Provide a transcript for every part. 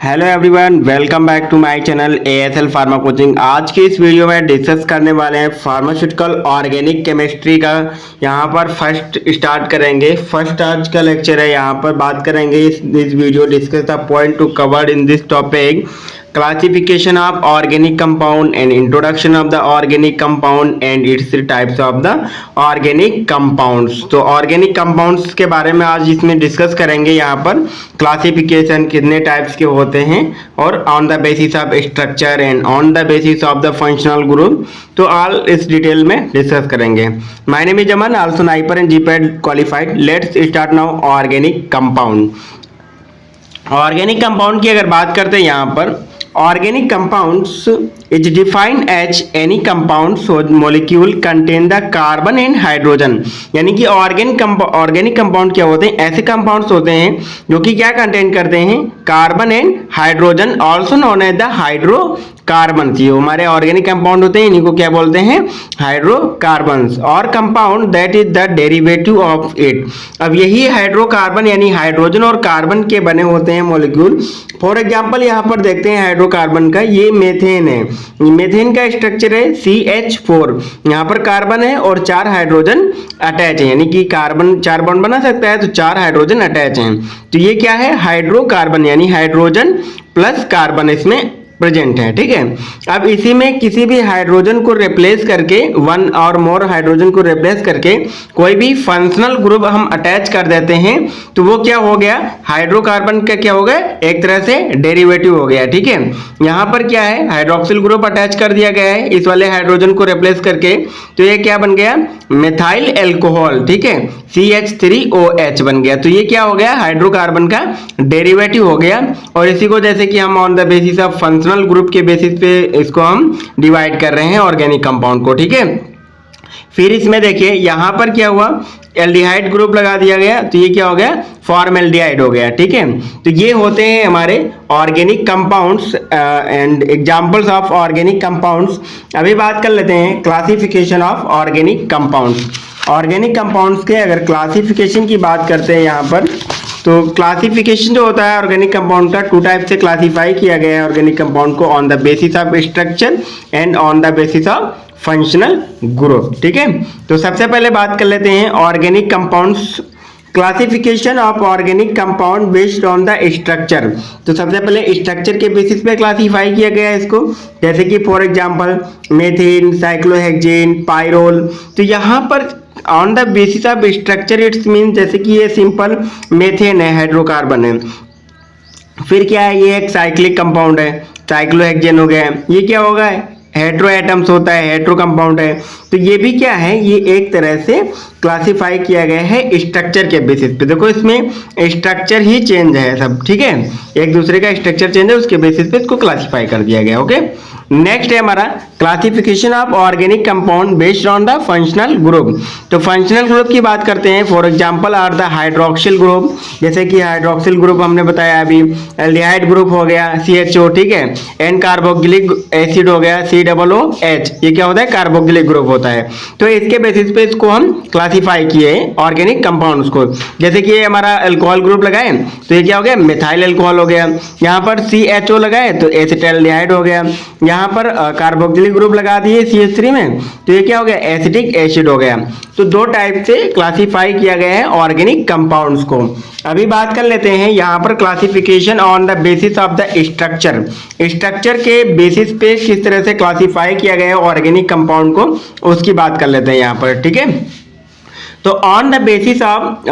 Hello everyone, welcome back to my channel ASL pharma coaching. आज के इस video में डिस्कस करने वाले हैं फार्मास्यूटिकल ऑर्गेनिक केमिस्ट्री का। यहाँ पर फर्स्ट स्टार्ट करेंगे। फर्स्ट आज का लेक्चर है। यहाँ पर बात करेंगे इस video discuss the point two covered in this topic classification of organic compound and introduction of the organic compound and its types of the organic compounds। तो organic compounds के बारे में आज इसमें डिस्कस करेंगे। यहाँ पर क्लासिफिकेशन कितने टाइप्स के होते हैं और on the basis of structure and on the basis of the functional group, तो ऑल इस डिटेल में डिस्कस करेंगे। My name is Aman, also NIPER and GPAT qualified. Let's start now organic compound. Organic compound की अगर बात करते हैं यहाँ पर, organic compounds is defined as any compounds or molecule contain the carbon and hydrogen। यानी कि ऑर्गेनिक कंपाउंड क्या होते हैं? ऐसे कंपाउंड्स होते हैं जो कि क्या कंटेन करते हैं? Carbon and hydrogen, also known as the hydrocarbon. ये हमारे ऑर्गेनिक कंपाउंड होते हैं, इन्हीं को क्या बोलते हैं? हाइड्रोकार्बन्स। और compound that is the derivative of it. अब यही हाइड्रोकार्बन यानी हाइड्रोजन और कार्बन के बने होते हैं मॉलिक्यूल। फॉर एग्जाम्पल यहाँ पर देखते हैं हाइड्रोकार्बन का, ये मेथेन है। मेथेन का स्ट्रक्चर है CH4। यहाँ पर कार्बन है और 4 हाइड्रोजन अटैच है, यानी कि कार्बन 4 बॉन्ड बना सकता है तो 4 हाइड्रोजन अटैच हैं। तो ये क्या है? हाइड्रोकार्बन यानी हाइड्रोजन प्लस कार्बन इसमें प्रेजेंट है। ठीक है। अब इसी में किसी भी हाइड्रोजन को रिप्लेस करके, वन और मोर हाइड्रोजन को रिप्लेस करके कोई भी फंक्शनल ग्रुप हम अटैच कर देते हैं तो वो क्या हो गया? हाइड्रोकार्बन का क्या हो गया? एक तरह से डेरिवेटिव हो गया। ठीक है। यहाँ पर क्या है? हाइड्रोक्सिल ग्रुप अटैच कर दिया गया है इस वाले हाइड्रोजन को रिप्लेस करके, तो ये क्या बन गया? Methyl alcohol. ठीक है, CH3OH बन गया। तो ये क्या हो गया? हाइड्रोकार्बन का डेरिवेटिव हो गया। और इसी को जैसे कि हम on the basis of functional group के बेसिस पे इसको हम डिवाइड कर रहे हैं ऑर्गेनिक कंपाउंड को। ठीक है। फिर इसमें देखिए यहाँ पर क्या हुआ? एल्डिहाइड ग्रुप लगा दिया गया, तो ये क्या हो गया? फॉर्मेल्डिहाइड हो गया। ठीक है। तो ये होते हैं हमारे organic compounds and examples of organic compounds. अभी बात कर लेते हैं classification of organic compounds. Organic compounds के अगर क्लासिफिकेशन की बात करते हैं यहाँ पर, तो क्लासिफिकेशन जो होता है ऑर्गेनिक कंपाउंड का, 2 टाइप से क्लासिफाई किया गया है ऑर्गेनिक कंपाउंड को, on the basis of structure and on the basis of functional group. ठीक है। तो सबसे पहले बात कर लेते हैं organic compounds. Classification of organic compound based on the structure. तो सबसे पहले स्ट्रक्चर के बेसिस पे क्लासिफाई किया गया है इसको, जैसे कि फॉर एग्जांपल मेथिन, साइक्लोहेक्सेन, पाइरोल। तो यहाँ पर on the basis of structure it's mean, जैसे कि ये सिंपल मेथेन है, हाइड्रोकार्बन है। फिर क्या है? ये एक साइक्लिक कंपाउंड है, साइक्लोहेक्सेन हो गया। ये क्या होगा? हेट्रो एटम्स होता है, हेट्रो कंपाउंड है। तो ये भी क्या है? ये एक तरह से क्लासिफाई किया गया है स्ट्रक्चर के बेसिस पे। देखो इसमें स्ट्रक्चर ही चेंज है सब। ठीक है, एक दूसरे का स्ट्रक्चर चेंज है, उसके बेसिस पे इसको क्लासिफाई कर दिया गया। ओके। नेक्स्ट है हमारा classification of organic compound based on the functional group. तो फंक्शनल ग्रुप की बात करते हैं। For example are the hydroxyl group, जैसे कि हाइड्रोक्सिल ग्रुप हमने बताया अभी। एल्डिहाइड ग्रुप हो गया CHO। ठीक है। एन कार्बोक्सिलिक एसिड हो गया COOH। ये क्या होता है? कार्बोक्सिलिक ग्रुप होता है। तो इसके बेसिस पे इसको हम क्लासिफाई किए ऑर्गेनिक कंपाउंड्स को। जैसे कि ये हमारा अल्कोहल ग्रुप लगाए तो ये क्या हो गया? मिथाइल अल्कोहल हो गया। यहाँ पर CHO लगाए तो एसिटाल्डिहाइड हो गया। यहाँ पर कार्बोक्सिलिक ग्रुप लगा दिए CH3 में तो ये क्या हो गया? एसिटिक एसिड हो गया। तो 2 टाइप से क्लासिफाई किया गया है ऑर्गेनिक कंपाउंड्स को। अभी बात कर लेते हैं यहाँ पर classification on the basis of the structure. Structure के बेसिस पे किस तरह से क्लासिफाई किया गया है ऑर्गेनिक कंपाउंड को, उसकी बात कर लेते हैं यहाँ पर। ठीक है। तो on the basis of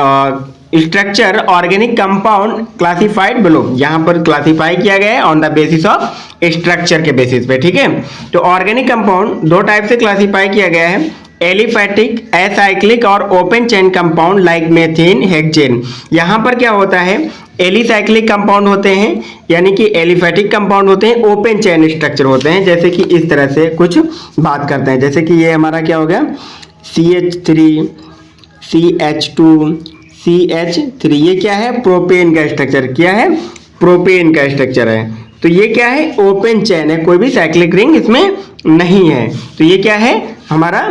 structure organic compound classified below, यहाँ पर क्लासिफाई किया गया है on the basis of structure के बेसिस पे। ठीक है। तो ऑर्गेनिक कंपाउंड 2 टाइप से क्लासिफाई किया गया है, एलिफैटिक, एसाइक्लिक और open chain compound like मेथिन, hexane. यहाँ पर क्या होता है? एलिसाइक्लिक कंपाउंड होते हैं, यानी कि एलिफैटिक कंपाउंड होते हैं, ओपन चेन स्ट्रक्चर होते हैं। जैसे कि इस तरह से कुछ बात करते हैं, जैसे कि ये हमारा क्या हो गया? CH3, CH2, CH3। ये क्या है? प्रोपेन का स्ट्रक्चर। क्या है? प्रोपेन का स्ट्रक्चर है। तो ये क्या है? ओपन चेन है, कोई भी साइक्लिक रिंग इसमें नहीं है। तो ये क्या है? हमारा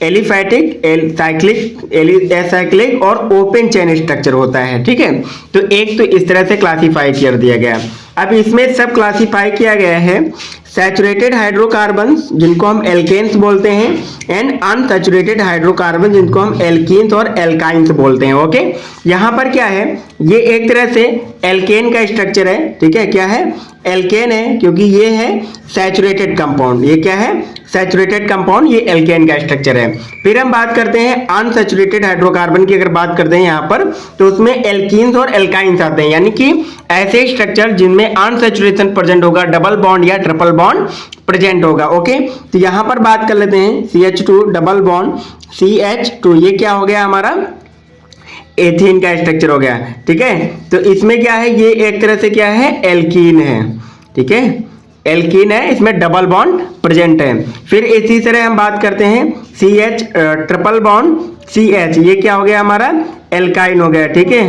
एलिफैटिक, साइक्लिक, एसाइक्लिक और ओपन चेन स्ट्रक्चर होता है। ठीक है, तो एक तो इस तरह से क्लासीफाई कर दिया गया। अब इसमें सब क्लासीफाई किया गया है सैचुरेटेड हाइड्रोकार्बन्स जिनको हम एल्केन्स बोलते हैं एंड अनसैचुरेटेड हाइड्रोकार्बन जिनको हम एल्कीन्स और एल्काइंस बोलते हैं। ओके, यहाँ पर क्या है, ये एक तरह से एल्केन का स्ट्रक्चर है। ठीक है, क्या है, एल्केन है, क्योंकि ये है सैचुरेटेड कंपाउंड। ये क्या है, सैचुरेटेड कंपाउंड, ये एल्केन का स्ट्रक्चर है। फिर हम बात करते हैं अनसैचुरेटेड हाइड्रोकार्बन की। अगर बात करते हैं यहाँ पर तो उसमें एल्कीन्स और एल्काइंस आते हैं, यानी कि ऐसे स्ट्रक्चर जिनमें अनसैचुरेशन प्रेजेंट होगा, डबल बॉन्ड या ट्रिपल बॉन्ड प्रेजेंट होगा। ओके, तो यहाँ पर बात कर लेते हैं CH2 डबल बॉन्ड CH2, ये क्या हो गया हमारा, एथीन का स्ट्रक्चर हो गया। ठीक है, तो इसमें क्या है, ये एक तरह से क्या है, एल्कीन है। ठीक है, एल्कीन है, इसमें डबल बॉन्ड प्रेजेंट है। फिर इसी तरह हम बात करते हैं CH ट्रिपल बॉन्ड CH, ये क्या हो गया हमारा, एल्काइन हो गया। ठीक है,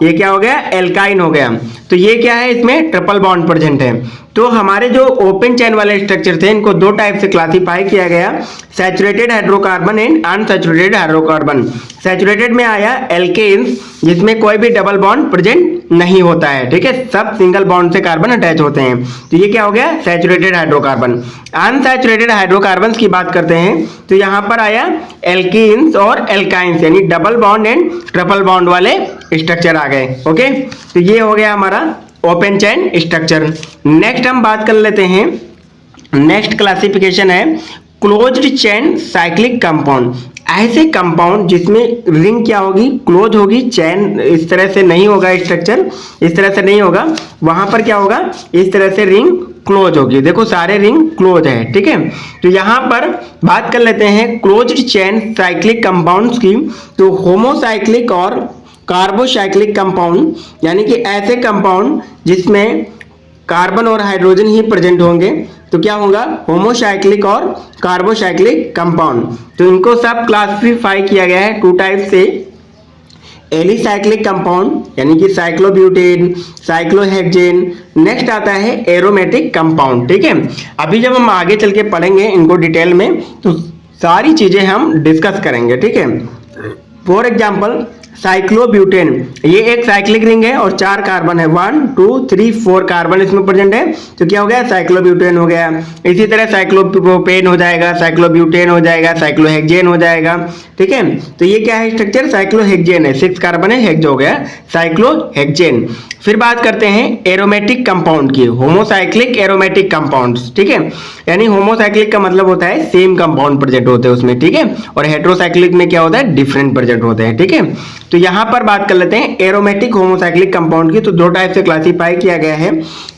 ये क्या हो गया, एल्काइन हो गया। तो ये क्या है, इसमें ट्रिपल बॉन्ड प्रेजेंट है। तो हमारे जो ओपन चेन वाले स्ट्रक्चर थे इनको दो टाइप से क्लासिफाई किया गया, saturated hydrocarbon and unsaturated hydrocarbon. Saturated में आया एल्केन्स जिसमें कोई भी डबल बॉन्ड प्रेजेंट नहीं होता है। ठीक है, सब सिंगल बॉन्ड से कार्बन अटैच होते हैं। तो ये क्या हो गया, सैचुरेटेड हाइड्रोकार्बन। अनसैचुरेटेड हाइड्रोकार्बन की बात करते हैं तो यहाँ पर आया एल्कीन्स और एल्काइंस, यानी double bond and triple bond वाले स्ट्रक्चर आ गए। ओके, तो ये हो गया हमारा ओपन चेन स्ट्रक्चर। नेक्स्ट हम बात कर लेते हैं, नेक्स्ट क्लासिफिकेशन है क्लोज्ड चेन साइक्लिक कंपाउंड। ऐसे कंपाउंड जिसमें रिंग क्या होगी, क्लोज होगी, चेन इस तरह से नहीं होगा, स्ट्रक्चर इस तरह से नहीं होगा, वहां पर क्या होगा, इस तरह से रिंग क्लोज होगी। देखो सारे रिंग क्लोज है। ठीक है, तो यहां पर बात कर लेते हैं क्लोज्ड चेन साइक्लिक कंपाउंड्स की। तो होमोसाइक्लिक और कार्बोसाइक्लिक कंपाउंड, यानी कि ऐसे कंपाउंड जिसमें कार्बन और हाइड्रोजन ही प्रेजेंट होंगे, तो क्या होगा, होमोसाइक्लिक और कार्बोसाइक्लिक कंपाउंड। तो इनको सब क्लासिफाई किया गया है टू टाइप से, एलिसाइक्लिक कंपाउंड यानी कि साइक्लोब्यूटेन, साइक्लोहेक्सेन। नेक्स्ट आता है एरोमेटिक कंपाउंड। ठीक है, अभी जब हम आगे चल के पढ़ेंगे इनको डिटेल में तो सारी चीजें हम डिस्कस करेंगे। ठीक है, फॉर एग्जाम्पल साइक्लोब्यूटेन, ये एक साइक्लिक रिंग है और 4 कार्बन है, 1 2 3 4 कार्बन इसमें प्रेजेंट है, तो क्या हो गया, साइक्लोब्यूटेन हो गया। इसी तरह साइक्लोप्रोपेन हो जाएगा, साइक्लोब्यूटेन हो जाएगा, साइक्लोहेक्सेन हो जाएगा। ठीक है, तो ये क्या है स्ट्रक्चर, साइक्लोहेक्सेन है, 6 कार्बन है, हेक्स हो गया, साइक्लोहेक्सेन। फिर बात करते हैं एरोमेटिक कंपाउंड की, होमोसाइक्लिक एरोमेटिक कंपाउंड्स। ठीक है, यानी होमोसाइक्लिक का मतलब होता है सेम कंपाउंड प्रेजेंट होते हैं उसमें। ठीक है, और हेट्रोसाइक्लिक में क्या होता है, डिफरेंट प्रेजेंट होते हैं। ठीक है, तो यहां पर बात कर लेते हैं एरोमेटिक होमोसाइक्लिक कंपाउंड की। तो दो टाइप से क्लासिफाई किया गया है,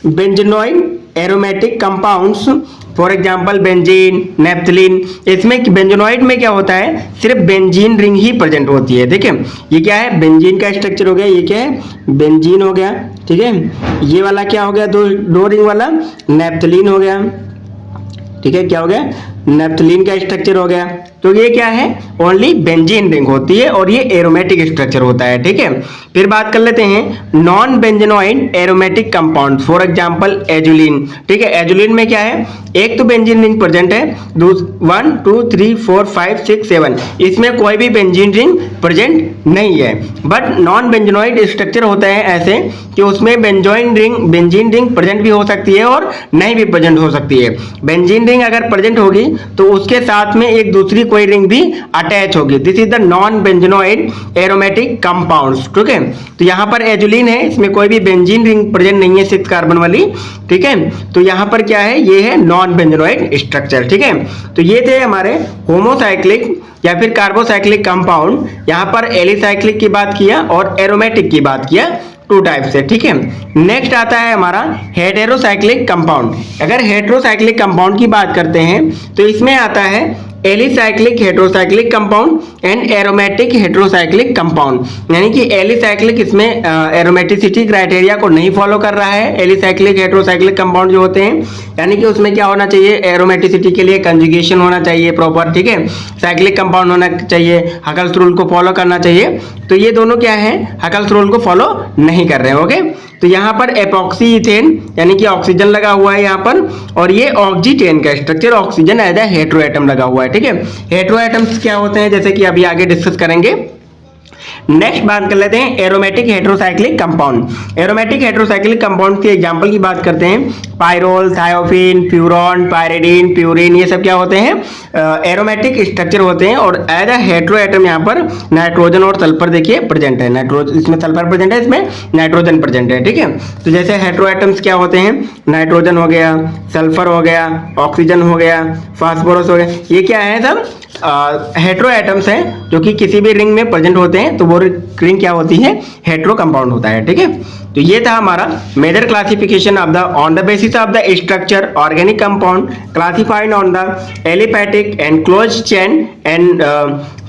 benzenoid aromatic compounds, for example benzene, naphthalene. इसमें बेंजोनॉइड में क्या होता है, सिर्फ बेंजीन रिंग ही प्रेजेंट होती है। ठीक है, ये क्या है, बेंजीन का स्ट्रक्चर हो गया, ये क्या है, बेंजीन हो गया। ठीक है, ये वाला क्या हो गया, दो रिंग वाला नेप्थलीन हो गया। ठीक है, क्या हो गया, नेप्थलीन का स्ट्रक्चर हो गया। तो ये क्या है, ओनली बेंजीन रिंग होती है और ये एरोमेटिक स्ट्रक्चर होता है। ठीक है, फिर बात कर लेते हैं non benzenoid aromatic compound, for example azulene. ठीक है, एजुलिन में क्या है, एक तो बेंजीन रिंग प्रेजेंट है, 1 2 3 4 5 6 7, इसमें कोई भी बेंजीन रिंग प्रेजेंट नहीं है। बट नॉन बेंजोनॉइड स्ट्रक्चर होता है ऐसे कि उसमें बेंजीन रिंग प्रेजेंट भी हो सकती है और नहीं भी प्रेजेंट हो सकती है। बेंजीन रिंग अगर प्रेजेंट होगी तो उसके साथ में एक दूसरी कोई रिंग भी अटैच होगी। This is the non benzenoid aromatic compounds. ठीक है, तो यहाँ पर एजुलिन है, इसमें कोई भी बेंजीन रिंग प्रेजेंट नहीं है 6 कार्बन वाली। ठीक है, तो यहाँ पर क्या है, ये है नॉन बेंजोनॉइड स्ट्रक्चर। ठीक है, तो ये थे हमारे होमोसाइक्लिक या फिर कार्बोसाइक्लिक कंपाउंड। यहाँ पर एलिसाइक्लिक की बात किया और एरोमेटिक की बात किया, टू टाइप से। ठीक है, नेक्स्ट आता है हमारा हेटेरोसाइक्लिक कंपाउंड। अगर हेटेरोसाइक्लिक कंपाउंड की बात करते हैं तो इसमें आता है alicyclic heterocyclic compound and aromatic heterocyclic compound. यानी कि एलिसाइक्लिक इसमें एरोमेटिसिटी क्राइटेरिया को नहीं फॉलो कर रहा है। एलिसाइक्लिक हेटेरोसाइक्लिक कंपाउंड जो होते हैं, यानी कि उसमें क्या होना चाहिए, एरोमेटिसिटी के लिए कंजुगेशन होना चाहिए प्रॉपर। ठीक है, साइक्लिक कंपाउंड होना चाहिए, हकल्स रूल को फॉलो करना चाहिए। तो ये दोनों क्या है, हकल्स रूल को फॉलो नहीं कर रहे हैं। ओके, तो यहाँ पर एपॉक्सी इथेन यानी कि ऑक्सीजन लगा हुआ है यहाँ पर, और ये ऑक्सीटेन का structure, oxygen as a hetero atom लगा हुआ है। है, ठीक है। हेटेरो एटम्स क्या होते हैं जैसे कि अभी आगे डिस्कस करेंगे। नेक्स्ट बात कर लेते हैं aromatic heterocyclic compound. Aromatic heterocyclic compound के एग्जांपल की बात करते हैं, पायरोल, थायोफिन, प्यूरॉन, पायरिडीन, प्यूरिन, ये सब क्या होते हैं, एरोमेटिक स्ट्रक्चर होते हैं। और एज अ हेटेरो एटम यहाँ पर नाइट्रोजन और सल्फर देखिए प्रेजेंट है, नाइट्रोजन इसमें सल्फर प्रेजेंट है, इसमें नाइट्रोजन प्रेजेंट है, ठीक है। तो जैसे हेटेरो एटम्स क्या होते हैं, नाइट्रोजन हो गया, सल्फर हो गया, ऑक्सीजन हो गया, फास्फोरस हो गया, ये क्या है सब हेटेरो एटम्स हैं जो कि किसी भी रिंग में प्रेजेंट होते हैं, तो वो रिंग क्या होती है, हेटेरो कंपाउंड होता है, ठीक है। तो ये था हमारा major classification of the on the basis of the structure organic compound classified on the aliphatic and close chain and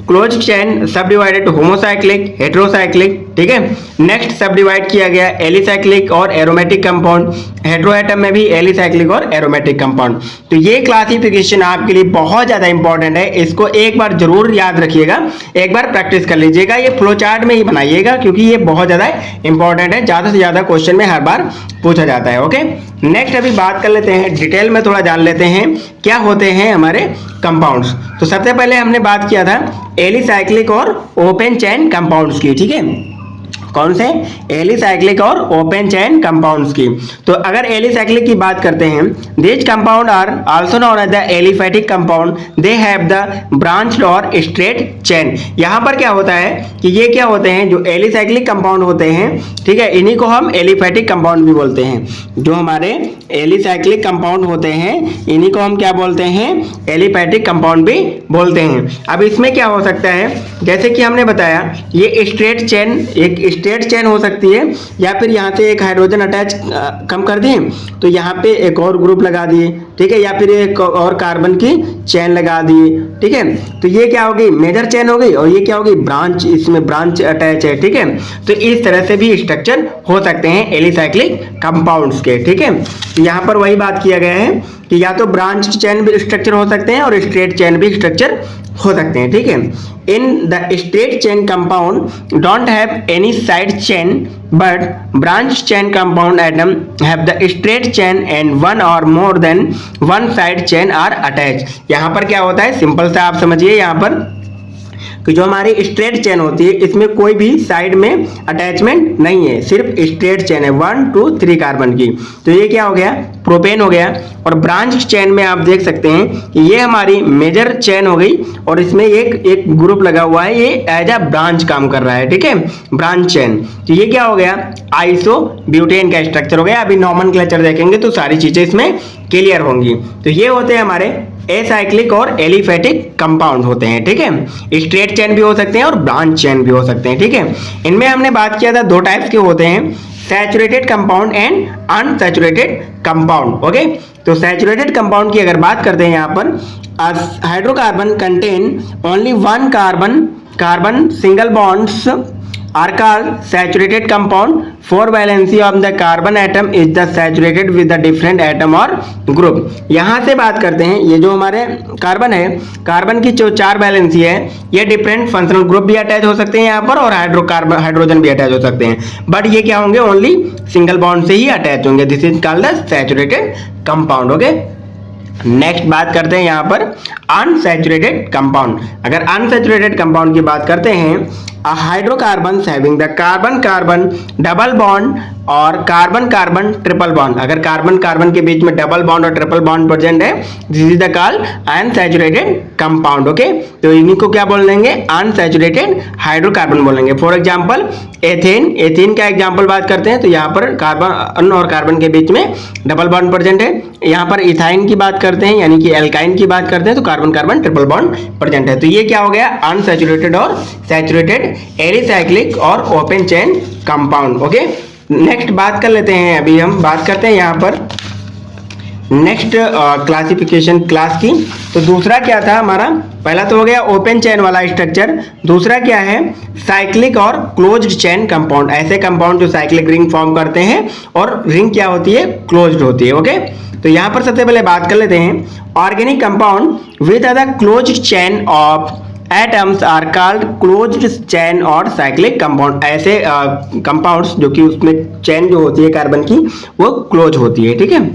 close chain subdivided homocyclic, heterocyclic, ठीक है। नेक्स्ट सब डिवाइड किया गया एलिसाइक्लिक और एरोमेटिक कंपाउंड, हेटेरो एटम में भी alicyclic और aromatic compound. तो ये क्लासिफिकेशन आपके लिए बहुत ज्यादा इंपॉर्टेंट है, इसको एक बार जरूर याद रखिएगा, एक बार प्रैक्टिस कर लीजिएगा, ये फ्लो चार्ट में ही बनाइएगा क्योंकि ये बहुत ज्यादा इंपॉर्टेंट है, ज्यादा से ज्यादा क्वेश्चन में हर बार पूछा जाता है। ओके, नेक्स्ट अभी बात कर लेते हैं, डिटेल में थोड़ा जान लेते हैं क्या होते हैं हमारे कंपाउंड्स। तो सबसे पहले हमने बात किया था एलिसाइक्लिक और ओपन चेन कंपाउंड्स की, ठीक है। कौन से, एलिसाइक्लिक और ओपन चेन कंपाउंड्स की। तो अगर एलिसाइक्लिक की बात करते हैं, this compound are also known as the aliphatic compound, they have the branched और स्ट्रेट चेन। यहाँ पर क्या होता है कि ये क्या होते हैं, जो एलिसाइक्लिक कंपाउंड होते हैं, ठीक है, इन्हीं को हम एलिफैटिक कंपाउंड भी बोलते हैं। जो हमारे एलिसाइक्लिक कंपाउंड होते हैं इन्हीं को हम क्या बोलते हैं, एलिफैटिक कंपाउंड भी बोलते हैं। अब इसमें क्या हो सकता है, जैसे कि हमने बताया ये स्ट्रेट चेन, एक स्ट्रेट चेन हो सकती है, या फिर यहाँ से एक हाइड्रोजन अटैच कम कर दिए तो यहाँ पे एक और ग्रुप लगा दिए, ठीक है, या फिर एक और कार्बन की चेन लगा दिए, ठीक है। तो ये क्या होगी, मेजर चेन हो गई, और ये क्या होगी, ब्रांच, इसमें ब्रांच अटैच है, ठीक है। तो इस तरह से भी स्ट्रक्चर हो सकते हैं एलिसाइक्लिक कंपाउंड्स के, ठीक है। तो यहाँ पर वही बात किया गया है कि या तो ब्रांच चेन भी स्ट्रक्चर हो सकते हैं और स्ट्रेट चेन भी स्ट्रक्चर हो सकते हैं, ठीक है। In the straight chain compound don't have any side chain but branch chain compound atom have the straight chain and one or more than one side chain are attach. यहाँ पर क्या होता है, सिंपल सा आप समझिए, यहाँ पर कि जो हमारी स्ट्रेट चेन होती है इसमें कोई भी साइड में अटैचमेंट नहीं है, सिर्फ स्ट्रेट चेन है 1 2 3 कार्बन की। तो ये क्या हो गया, प्रोपेन हो गया। और ब्रांच चेन में आप देख सकते हैं कि ये हमारी मेजर चेन हो गई और इसमें एक ग्रुप लगा हुआ है, ये एज अ ब्रांच काम कर रहा है, ठीक है, ब्रांच चेन। तो ये क्या हो गया, आइसोब्यूटेन का स्ट्रक्चर हो गया। अभी नॉमेनक्लेचर देखेंगे तो सारी चीजें इसमें क्लियर होंगी। तो ये होते हैं हमारे एसाइक्लिक और एलिफैटिक कंपाउंड होते हैं, ठीक है। स्ट्रेट चेन भी हो सकते हैं और ब्रांच चेन भी हो सकते हैं, ठीक है। इनमें हमने बात किया था दो टाइप्स के होते हैं, saturated compound and unsaturated compound. Okay, तो सैचुरेटेड कंपाउंड की अगर बात करते हैं, यहाँ पर hydrocarbon contain only one carbon single bonds are called saturated compound. 4 valency of the carbon atom is the saturated with the different atom or group. यहाँ से बात करते हैं, ये जो हमारे कार्बन है, कार्बन की जो 4 वैलेंसी है, ये डिफरेंट फंक्शनल ग्रुप भी अटैच हो सकते हैं यहाँ पर, और हाइड्रोजन भी अटैच हो सकते हैं, बट ये क्या होंगे, ओनली सिंगल बॉन्ड से ही अटैच होंगे। This is called the saturated compound. Okay, next बात करते हैं यहाँ पर अनसैचुरेटेड कंपाउंड। अगर अनसैचुरेटेड कंपाउंड की बात करते हैं, hydrocarbon having the carbon carbon double bond और कार्बन कार्बन ट्रिपल बॉन्ड। अगर कार्बन कार्बन के बीच में डबल बॉन्ड और ट्रिपल बॉन्ड प्रेजेंट है, this is the called unsaturated compound. Okay, तो इन्हीं को क्या बोल देंगे, अनसैचुरेटेड हाइड्रोकार्बन बोलेंगे। फॉर एग्जांपल एथेन, एथेन का एग्जांपल बात करते हैं तो यहाँ पर कार्बन और कार्बन के बीच में डबल बॉन्ड प्रेजेंट है। यहाँ पर इथाइन की बात करते हैं, यानी कि एल्काइन की बात करते हैं, तो carbon carbon triple bond present है। तो ये क्या हो गया, अनसैचुरेटेड और सैचुरेटेड, एलिसाइक्लिक और open chain compound. Okay, next बात कर लेते हैं, अभी हम बात करते हैं यहाँ पर नेक्स्ट क्लासिफिकेशन क्लास की। तो दूसरा क्या था हमारा, पहला तो हो गया ओपन चेन वाला स्ट्रक्चर, दूसरा क्या है, साइक्लिक और क्लोज्ड चेन कंपाउंड। ऐसे कंपाउंड जो साइक्लिक रिंग फॉर्म करते हैं और रिंग क्या होती है, क्लोज्ड होती है। ओके, तो यहाँ पर सबसे पहले बात कर लेते हैं organic compound with the closed chain of atoms are called closed chain और साइक्लिक कंपाउंड। ऐसे कंपाउंड्स जो कि उसमें चेन जो होती है कार्बन की वो क्लोज होती है, ठीक है।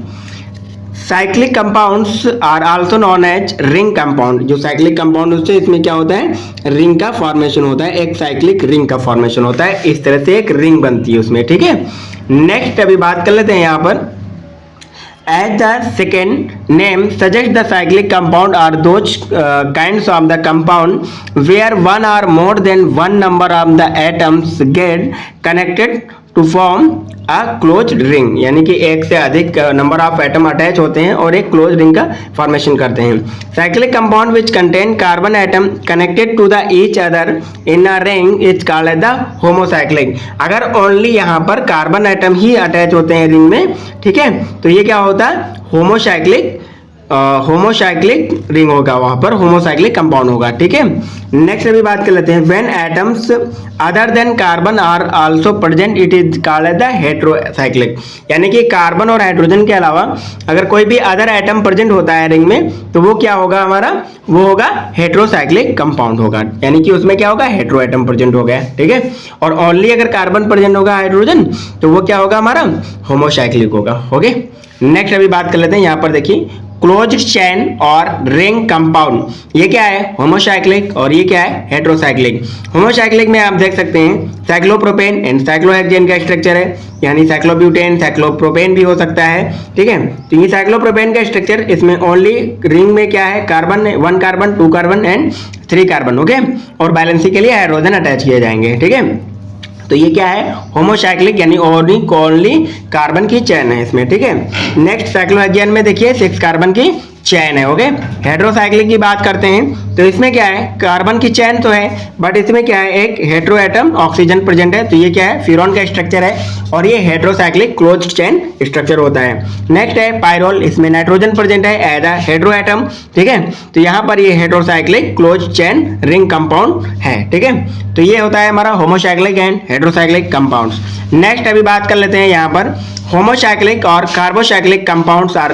Cyclic compounds are also known as ring compound. जो साइक्लिक कंपाउंड होते हैं इसमें क्या होता है, रिंग का फॉर्मेशन होता है, एक साइक्लिक रिंग का फॉर्मेशन होता है, इस तरह से एक रिंग बनती है उसमें, ठीक है। नेक्स्ट अभी बात कर लेते हैं यहाँ पर, as the second name suggests, the cyclic compound are those kinds of the compound where one or more than one number of the atoms get connected to form a closed ring। यानी कि एक से अधिक number of atom attach होते हैं और एक close ring का फॉर्मेशन करते हैं। Cyclic compound which contain carbon atom connected to the each other in a ring is called the homocyclic. अगर ओनली यहाँ पर कार्बन एटम ही अटैच होते हैं रिंग में, ठीक है, तो ये क्या होता है, होमोसाइक्लिक रिंग होगा, वहां पर होमोसाइक्लिक कंपाउंड होगा, ठीक है। नेक्स्ट अभी बात कर लेते हैं, when atoms other than carbon are also present it is called the heterocyclic. यानी कि कार्बन और हाइड्रोजन के अलावा अगर कोई भी अदर एटम प्रेजेंट होता है रिंग में तो वो क्या होगा हमारा, वो होगा हेटेरोसाइक्लिक कंपाउंड होगा। यानी कि उसमें क्या होगा, हेटेरो एटम प्रेजेंट हो गया, ठीक है। और ओनली अगर कार्बन प्रेजेंट होगा, हाइड्रोजन, तो वो क्या होगा हमारा, होमोसाइक्लिक होगा, ओके। नेक्स्ट अभी बात कर लेते हैं, यहाँ पर देखिए, क्लोज्ड चेन और रिंग कंपाउंड, ये क्या है, होमोसाइक्लिक, और ये क्या है, हेटेरोसाइक्लिक। होमोसाइक्लिक में आप देख सकते हैं साइक्लोप्रोपेन एंड साइक्लोहेक्सेन का स्ट्रक्चर है, यानी साइक्लोब्यूटेन साइक्लोप्रोपेन भी हो सकता है, ठीक है। तो ये साइक्लोप्रोपेन का स्ट्रक्चर, इसमें ओनली रिंग में क्या है, carbon, 1 carbon 2 carbon and 3 carbon, okay, और बैलेंसी के लिए हाइड्रोजन अटैच किए जाएंगे, ठीक है। तो ये क्या है, होमोसाइक्लिक, यानी ओनली कार्बन की चेन है इसमें, ठीक है। नेक्स्ट साइक्लोहेक्सेन में देखिए 6 कार्बन की चेन है, ओके। हेटेरोसाइक्लिक की बात करते हैं तो इसमें क्या है, कार्बन की चेन तो है बट इसमें क्या है, एक हेटेरो एटम ऑक्सीजन प्रेजेंट है, तो ये क्या है, फ्यूरॉन का स्ट्रक्चर है और ये हेटेरोसाइक्लिक क्लोज्ड चेन स्ट्रक्चर होता है। नेक्स्ट है पायरोल, इसमें नाइट्रोजन प्रेजेंट है एज अ हेटेरो एटम, ठीक है। तो यहाँ पर ये heterocyclic closed chain ring compound है, ठीक है। तो ये होता है हमारा homocyclic and heterocyclic compounds. Next अभी बात कर लेते हैं यहाँ पर, होमोसाइक्लिक और carbocyclic compounds are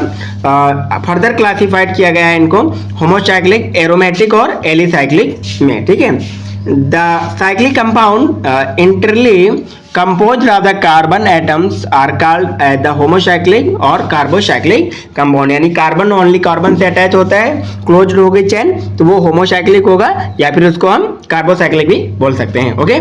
further classified किया गया है इनको होमोसाइक्लिक, एरोमेटिक और एलिसाइक्लिक में, ठीक है। The cyclic compound इंटरली composed of the carbon atoms are called as the homocyclic और कार्बोसाइक्लिक कंपाउंड। यानी कार्बन ओनली कार्बन से अटैच होता है, क्लोज्ड हो गई चेन, तो वो होमोसाइक्लिक होगा, या फिर उसको हम कार्बोसाइक्लिक भी बोल सकते हैं, ओके।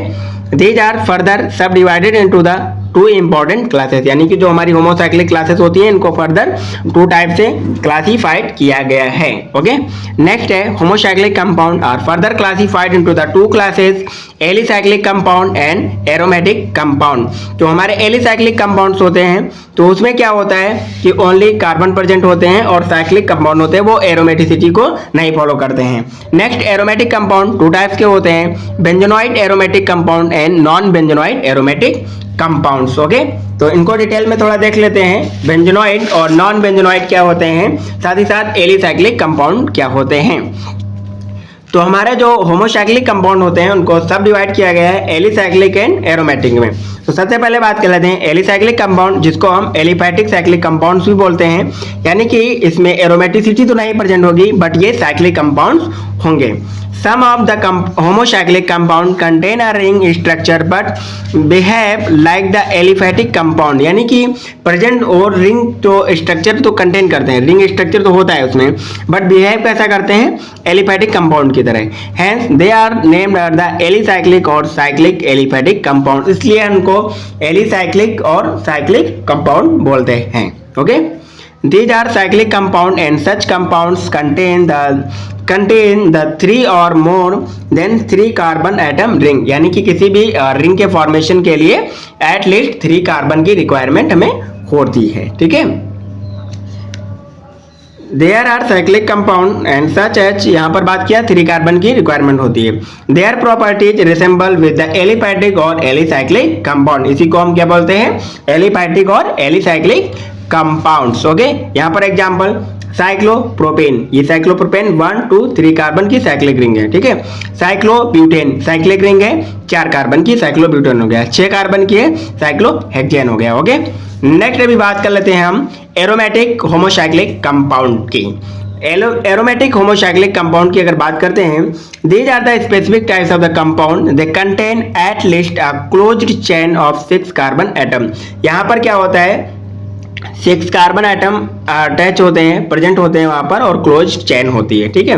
दीज आर फर्दर सब divided into the 2 important classes. यानी कि जो हमारी होमोसाइक्लिक क्लासेस होती हैं इनको फर्दर 2 टाइप से क्लासिफाइड किया गया है, ओके। नेक्स्ट है homocyclic compound are further classified into the 2 classes, alicyclic compound and aromatic compound. तो हमारे एलिसाइक्लिक कंपाउंड्स होते हैं तो उसमें क्या होता है कि ओनली कार्बन प्रेजेंट होते हैं, और साइक्लिक कंपाउंड होते हैं वो एरोमेटिसिटी को नहीं फॉलो करते हैं। नेक्स्ट एरोमेटिक कंपाउंड 2 टाइप्स के होते हैं, benzenoid aromatic compound and non benzenoid aromatic compounds, okay. तो इनको डिटेल में थोड़ा देख लेते हैं, बेंजोनॉइड और नॉन बेंजोनॉइड क्या होते हैं, साथ ही साथ एलिसाइक्लिक कंपाउंड क्या होते हैं। तो हमारे जो होमोसाइक्लिक कंपाउंड होते हैं उनको सब डिवाइड किया गया है एलिसाइक्लिक एंड एरोमेटिक में। तो सबसे पहले बात कर लेते हैं एलिसाइक्लिक कंपाउंड, जिसको हम एलिफैटिक साइक्लिक कंपाउंड्स भी बोलते हैं। यानी कि इसमें एरोमेटिसिटी तो नहीं प्रेजेंट होगी बट ये साइक्लिक कंपाउंड्स होंगे। Some of the homocyclic compound contain a ring structure but behave like the aliphatic compound। यानी कि प्रेजेंट और रिंग तो स्ट्रक्चर तो कंटेन करते हैं, रिंग स्ट्रक्चर तो होता है उसमें, बट बिहेव कैसा करते हैं, एलिफैटिक कंपाउंड की तरह। Hence they are named as the alicyclic और साइक्लिक एलिफैटिक कंपाउंड, इसलिए उनको एलिसाइक्लिक और साइक्लिक कंपाउंड बोलते हैं, okay. These are cyclic compound and such compounds contain the 3 or more than 3 carbon atom ring। यानी कि किसी भी रिंग के फॉर्मेशन के लिए एट लीस्ट 3 कार्बन की रिक्वायरमेंट हमें होती है, ठीक है। There are cyclic compound and such as, यहाँ पर बात किया 3 कार्बन की रिक्वायरमेंट होती है। Their properties resemble with the aliphatic और एलिसाइक्लिक कंपाउंड, इसी को हम क्या बोलते हैं, एलिफैटिक और एलिसाइक्लिक कंपाउंड्स, ओके। यहाँ पर एग्जांपल साइक्लोप्रोपेन, ये साइक्लोप्रोपेन 1 2 3 कार्बन की साइक्लिक रिंग है, ठीक है। साइक्लोब्यूटेन साइक्लिक रिंग है, 4 कार्बन की साइक्लोब्यूटेन हो गया, 6 कार्बन की है साइक्लोहेक्सेन हो गया, ओके। नेक्स्ट अभी बात कर लेते हैं हम एरोमेटिक होमोसाइक्लिक कंपाउंड की। एरोमेटिक होमोसाइक्लिक कंपाउंड की अगर बात करते हैं, these are the specific types of the compound, they contain at least a closed chain of 6 carbon atom. यहाँ पर क्या होता है, सिक्स कार्बन एटम अटैच होते हैं, प्रेजेंट होते हैं वहां पर, और क्लोज चेन होती है, ठीक है।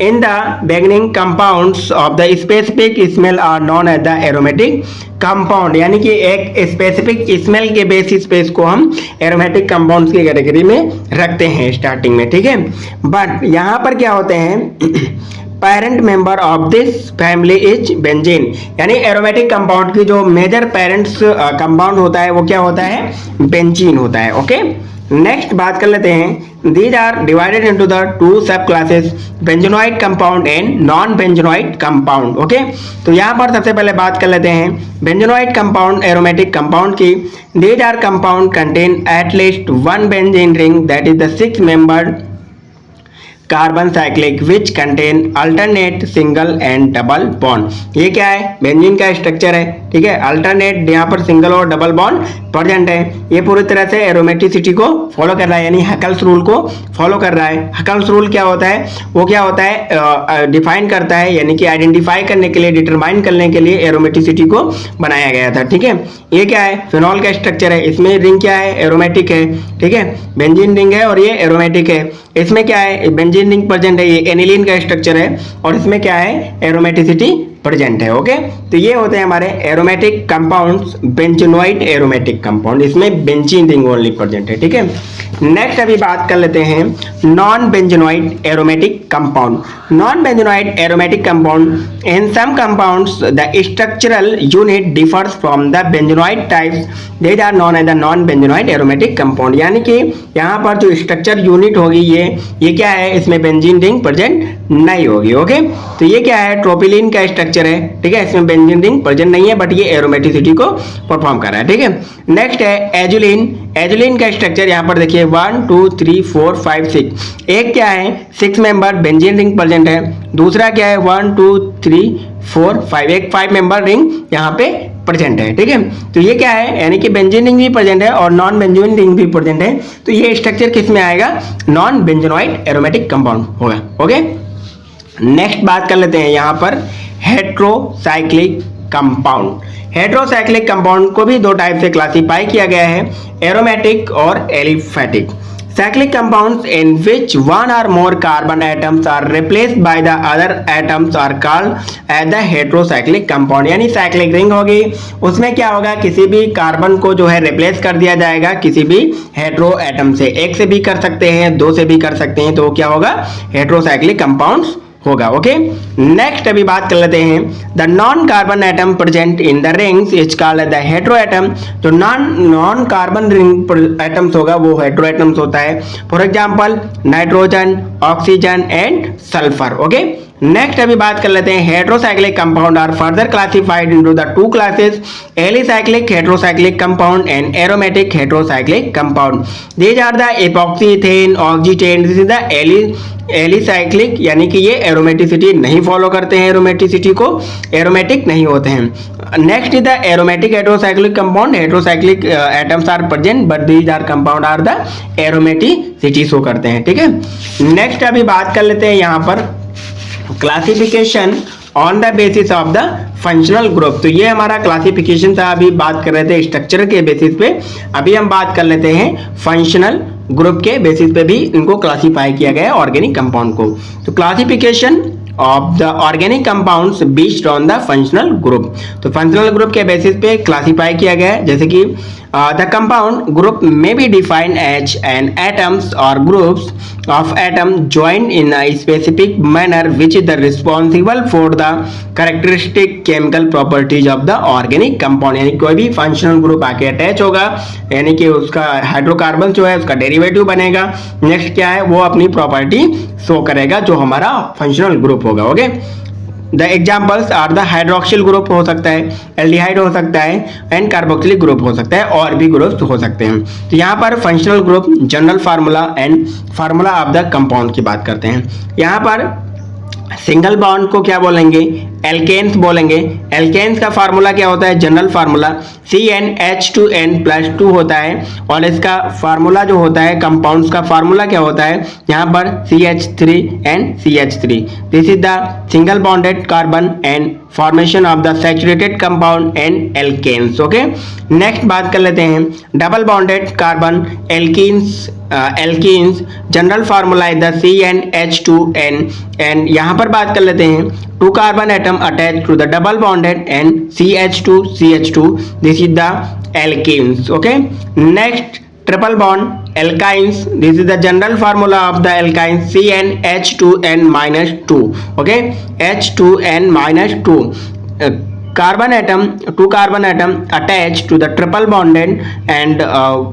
In the beginning compounds of the specific smell are known as the aromatic compound, यानी कि एक स्पेसिफिक स्मेल के बेसिस पे इसको हम एरोमेटिक कंपाउंड्स की कैटेगरी में रखते हैं स्टार्टिंग में, ठीक है। बट यहाँ पर क्या होते हैं, parent member of this family is benzene, यानी एरोमेटिक कंपाउंड की जो मेजर पेरेंट्स कंपाउंड होता है वो क्या होता है, बेंजीन होता है, ओके। नेक्स्ट बात कर लेते हैं, these are divided into the two subclasses, benzenoid compound and non benzenoid compound, okay. तो यहाँ पर सबसे पहले बात कर लेते हैं बेंजोनॉइड कंपाउंड एरोमेटिक कंपाउंड की। These are compound contain at least one benzene ring that is the 6 membered carbon cyclic which contain alternate single and double bond. ये क्या है, बेंजीन का स्ट्रक्चर है, ठीक है। अल्टरनेट यहाँ पर सिंगल और डबल बॉन्ड प्रेजेंट है। ये पूरी तरह से एरोमेटिसिटी को फॉलो कर रहा है, यानी हकल्स रूल को फॉलो कर रहा है। हकल्स रूल क्या होता है, वो क्या होता है, डिफाइन करता है, यानी कि आइडेंटिफाई करने के लिए, डिटरमाइन करने के लिए एरोमेटिसिटी को बनाया गया था, ठीक है। ये क्या है, फिनॉल का स्ट्रक्चर है, इसमें रिंग क्या है, एरोमेटिक है, ठीक है। बेंजीन रिंग है और ये एरोमेटिक है। इसमें क्या है, बेंजीन रिंग प्रेजेंट है, ये एनिलीन का स्ट्रक्चर है, और इसमें क्या है, एरोमेटिसिटी प्रेजेंट है, ओके। तो ये होते हैं हमारे aromatic compounds, benzenoid aromatic compound, इसमें बेंजीन रिंग ओनली प्रेजेंट है, ठीक है। नेक्स्ट अभी बात कर लेते हैं non benzenoid aromatic compound. Non benzenoid aromatic compound, in some compounds the structural unit differs from the benzenoid types, these are known as the non benzenoid aromatic compound, यानी कि यहाँ पर जो स्ट्रक्चर यूनिट होगी ये क्या है, इसमें बेंजीन रिंग प्रेजेंट नहीं होगी, ओके। तो ये क्या है, ट्रोपिलिन का स्ट्रक्चर है, ठीक है। इसमें बेंजीन रिंग प्रेजेंट नहीं है, बट ये एरोमेटिसिटी को परफॉर्म कर रहा है, ठीक है। नेक्स्ट है एजुलिन। एजुलिन का स्ट्रक्चर यहाँ पर देखिए 1 2 3 4 5 6। एक क्या है, 6 मेंबर बेंजीन रिंग प्रेजेंट है। दूसरा क्या है, 1 2 3 4 5, एक 5 मेंबर रिंग यहाँ पे प्रेजेंट है, ठीक है। तो ये क्या है, यानी कि बेंजीन रिंग भी प्रेजेंट है और नॉन बेंजीन रिंग भी प्रेजेंट है। तो ये स्ट्रक्चर किस में आएगा, नॉन बेंजोनॉइड एरोमेटिक कंपाउंड होगा, ओके। नेक्स्ट बात कर लेते हैं यहाँ पर हेट्रोसाइक्लिक कंपाउंड। हेट्रोसाइक्लिक कंपाउंड को भी दो टाइप से क्लासिफाई किया गया है, एरोमेटिक और aliphatic. Cyclic compounds in which one or more carbon atoms are replaced by the other atoms are called as the heterocyclic compound, यानी साइक्लिक रिंग होगी, उसमें क्या होगा, किसी भी कार्बन को जो है रिप्लेस कर दिया जाएगा किसी भी हेट्रो एटम से। एक से भी कर सकते हैं, दो से भी कर सकते हैं, तो क्या होगा, हेट्रोसाइक्लिक कंपाउंड्स होगा, ओके। नेक्स्ट अभी बात कर लेते हैं the non carbon atom present in the rings is called the hetero atom. जो नॉन कार्बन रिंग एटम्स होगा वो हेट्रो एटम्स होता है। For example nitrogen, oxygen and sulphur, okay. Next अभी बात कर लेते हैं heterocyclic compound are further classified into the two classes, alicyclic heterocyclic compound and aromatic heterocyclic compound. These are the epoxy, ethane, oxetane, this is the alicyclic, यानी कि ये aromaticity नहीं follow करते हैं, एरोमेटिसिटी को एरोमेटिक नहीं होते हैं। Next is the aromatic heterocyclic compound, heterocyclic atoms are present but these are compound are the aromaticity show करते हैं, ठीक है। नेक्स्ट अभी बात कर लेते हैं यहाँ पर classification on the basis of the functional group. तो ये हमारा क्लासिफिकेशन था, अभी बात कर रहे थे स्ट्रक्चर के बेसिस पे, अभी हम बात कर लेते हैं फंक्शनल ग्रुप के बेसिस पे भी इनको क्लासिफाई किया गया है ऑर्गेनिक कंपाउंड को। तो classification of the organic compounds based on the functional group, तो फंक्शनल ग्रुप के बेसिस पे क्लासिफाई किया गया है, जैसे कि the compound group may be defined as an atoms or groups of atom joined in a specific manner which is the responsible for the characteristic chemical properties of the organic compound, यानी कोई भी functional group आके attach होगा, यानी कि उसका hydrocarbon जो है उसका डेरिवेटिव बनेगा। नेक्स्ट क्या है, वो अपनी प्रॉपर्टी शो करेगा जो हमारा फंक्शनल ग्रुप होगा, okay. The examples are the hydroxyl group हो सकता है, एल्डिहाइड हो सकता है, एंड कार्बोक्सिलिक ग्रुप हो सकता है, और भी ग्रुप्स हो सकते हैं। तो यहाँ पर functional group, general formula and formula of the compound की बात करते हैं। यहाँ पर सिंगल बॉन्ड को क्या बोलेंगे, एल्केन्स बोलेंगे। एल्केन्स का फार्मूला क्या होता है, जनरल फार्मूला CnH2n+2 होता है। और इसका फार्मूला जो होता है कंपाउंड्स का फार्मूला क्या होता है, यहाँ पर CH3NCH3। This is the single bonded carbon and formation of the saturated compound and alkanes. Okay, next बात कर लेते हैं double bonded carbon alkenes. Alkenes general formula है द CnH2n एंड यहाँ पर बात कर लेते हैं 2 carbon atom attach to the double bonded and CH2CH2, this is the alkenes. Okay, next triple bond alkynes, this is the general formula of the alkynes CnH2n-2. okay, H2n-2 carbon atom, 2 carbon atom attached to the triple bonded and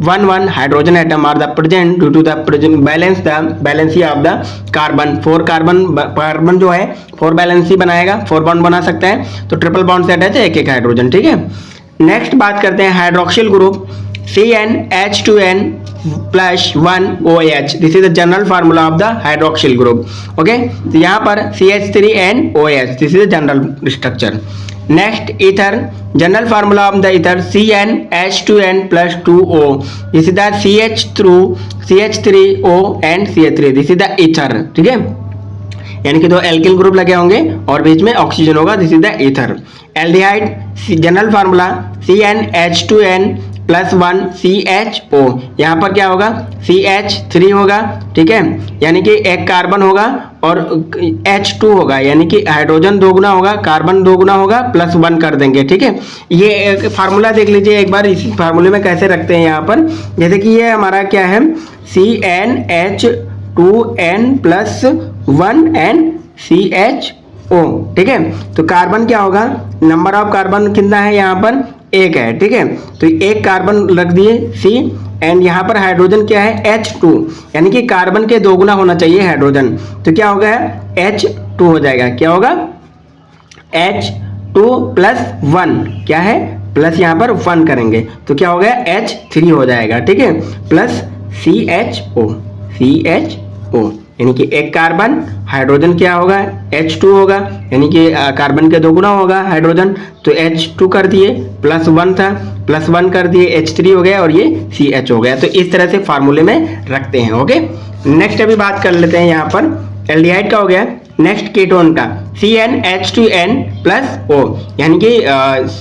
1 hydrogen atom are the present due to the valency of the carbon। 4 carbon जो है 4 valency बनाएगा, 4 bond बना सकता है, तो triple bond से attach है एक हाइड्रोजन। ठीक है, नेक्स्ट बात करते हैं hydroxyl group CnH2n+1OH, this is the general formula of the hydroxyl group. Okay, तो यहाँ पर CH3NOH, this is the general structure. Next ether, general formula of the ether CnH2n+2O, this is the CH3O and CH3, this is the ether. ठीक है, यानी कि 2 alkyl group लगे होंगे और बीच में ऑक्सीजन होगा, this is the ether. Aldehyde general formula CnH2n+1 CHO, यहाँ पर क्या होगा CH3 होगा। ठीक है, यानी कि एक कार्बन होगा और H2 होगा, यानी कि हाइड्रोजन दोगुना होगा, कार्बन दोगुना होगा, +1 कर देंगे। ठीक है, ये एक फार्मूला देख लीजिए एक बार, इस फार्मूले में कैसे रखते हैं यहाँ पर, जैसे कि ये हमारा क्या है CnH2n+1 एंड CHO। ठीक है, तो कार्बन क्या होगा, नंबर ऑफ कार्बन कितना है यहाँ पर 1 है। ठीक है, तो एक कार्बन रख दिए C एंड यहाँ पर हाइड्रोजन क्या है H2, यानी कि कार्बन के दोगुना होना चाहिए हाइड्रोजन, तो क्या होगा H2 हो जाएगा। क्या होगा H2+1, क्या है प्लस यहाँ पर 1 करेंगे तो क्या हो गया H3 हो जाएगा। ठीक है, प्लस CHO, यानी कि एक कार्बन, हाइड्रोजन क्या होगा H2 होगा, यानी कि कार्बन के दोगुना होगा हाइड्रोजन, तो H2 कर दिए, +1 था, +1 कर दिए, H3 हो गया और ये CH हो गया। तो इस तरह से फार्मूले में रखते हैं। ओके, नेक्स्ट अभी बात कर लेते हैं यहाँ पर एल्डिहाइड का हो गया। नेक्स्ट कीटोन का CnH2n+O, यानी कि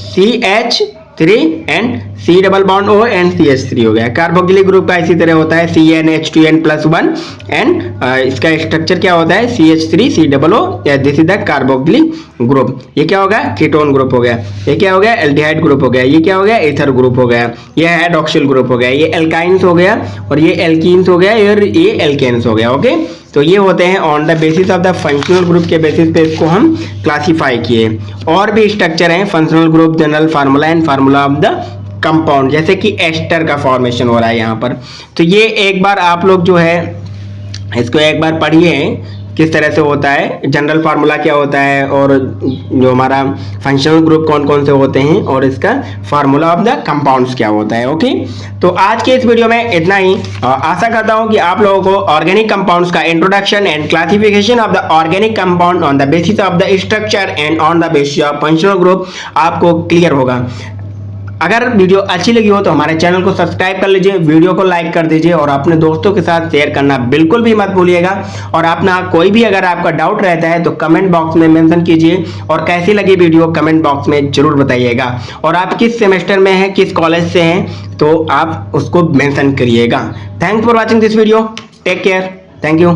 CH3 and C double bond O and CH3 हो गया। कार्बोक्सिलिक ग्रुप का इसी तरह होता है CnH2n+1 एंड इसका स्ट्रक्चर क्या होता है CH3COO, this is the carboxylic group. ये क्या होगा कीटोन ग्रुप हो गया, ये क्या हो गया एल्डिहाइड ग्रुप हो गया, ये क्या हो गया ईथर ग्रुप हो गया, ये हाइड्रोक्सिल ग्रुप हो गया, ये एल्काइंस हो गया और ये एल्कीन्स हो गया और ये एल्केन्स हो गया। ओके, तो ये होते हैं on the basis of the functional group के बेसिस पे इसको हम क्लासिफाई किए। और भी स्ट्रक्चर हैं functional group, general formula and formula of the compound, जैसे कि एस्टर का फॉर्मेशन हो रहा है यहाँ पर। तो ये एक बार आप लोग जो है इसको एक बार पढ़िए किस तरह से होता है, जनरल फार्मूला क्या होता है और जो हमारा फंक्शनल ग्रुप कौन कौन से होते हैं और इसका फार्मूला ऑफ द कंपाउंड्स क्या होता है। ओके, तो आज के इस वीडियो में इतना ही। आशा करता हूं कि आप लोगों को ऑर्गेनिक कंपाउंड्स का introduction and classification of the organic compound on the basis of the structure and on the basis of functional group आपको क्लियर होगा। अगर वीडियो अच्छी लगी हो तो हमारे चैनल को सब्सक्राइब कर लीजिए, वीडियो को लाइक कर दीजिए और अपने दोस्तों के साथ शेयर करना बिल्कुल भी मत भूलिएगा। और अपना कोई भी अगर आपका डाउट रहता है तो कमेंट बॉक्स में मेंशन कीजिए और कैसी लगी वीडियो कमेंट बॉक्स में जरूर बताइएगा। और आप किस सेमेस्टर में हैं, किस कॉलेज से हैं तो आप उसको मेंशन करिएगा। Thanks for watching this video, take care, thank you.